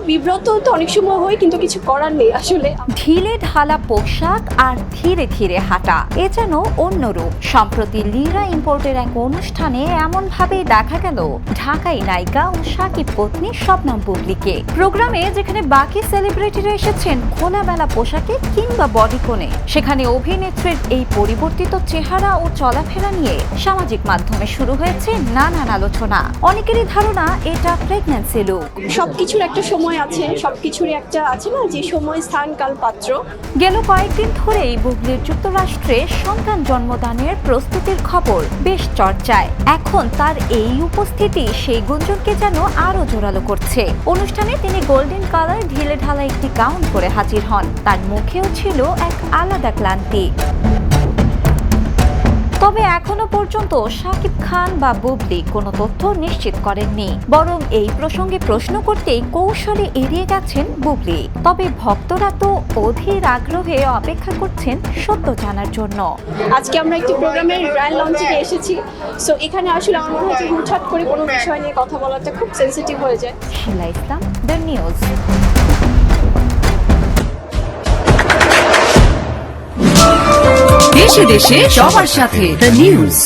বিব্রত তো অনেক সময় হয়, কিন্তু কিছু করার নেই আসলে। ঢিলে ঢালা পোশাক আর ধীরে ধীরে হাঁটা, এ যেন অন্য রূপ। সম্প্রতি লিরা ইম্পোর্টের এক অনুষ্ঠানে এমন ভাবেই দেখা গেল ঢাকাই নায়িকা ও শাকিব পত্নী শবনম বুবলীকে। প্রোগ্রামে যেখানে বাকি সেলিব্রিটিরা এসেছেন খোলামেলা পোশাকে কিংবা বডিকনে, সেখানে অভিনেত্রীর এই পরিবর্তিত চেহারা ও চলাফেরা নিয়ে সামাজিক মাধ্যমে শুরু হয়েছে নানান আলোচনা। অনেকেরই ধারণা এটা প্রেগন্যান্সি লুক। সবকিছুর একটা সময় আছে, সবকিছুরই একটা আছে না, যে সময়, স্থান, কাল, পাত্র। গেল কয়েকদিন ধরেই বুবলীর যুক্তরাষ্ট্রে সন্তান জন্মদানের প্রস্তুতির খবর বেশ চর্চায়। এখন তার এই উপস্থিতি সেই গুঞ্জনকে যেন আরো জোরালো করছে। অনুষ্ঠানে তিনি গোল্ডেন কালার ঢিলে ঢালা একটি গাউন পরে হাজির হন। তার মুখেও ছিল এক আলাদা ক্লান্তি। তবে এখনো পর্যন্ত শাকিব খান বা বুবলী কোনো তথ্য নিশ্চিত করেননি, বরং এই প্রসঙ্গে প্রশ্ন করতেই কৌশলে এড়িয়ে গেছেন বুবলী। তবে ভক্তরা তো অধীর আগ্রহে অপেক্ষা করছেন সত্য জানার জন্য। আজকে আমরা একটি প্রোগ্রামের গ্র্যান্ড লঞ্চিংয়ে এসেছি। সো এখানে আসলে আমার মনে হয় যে হুটহাট করে কোনো বিষয় নিয়ে কথা বলাটা খুব সেনসিটিভ হয়ে যায়। শিলা ইসলাম, দ্য নিউজ। দেশে দেশে সবার সাথে দ্য নিউজ।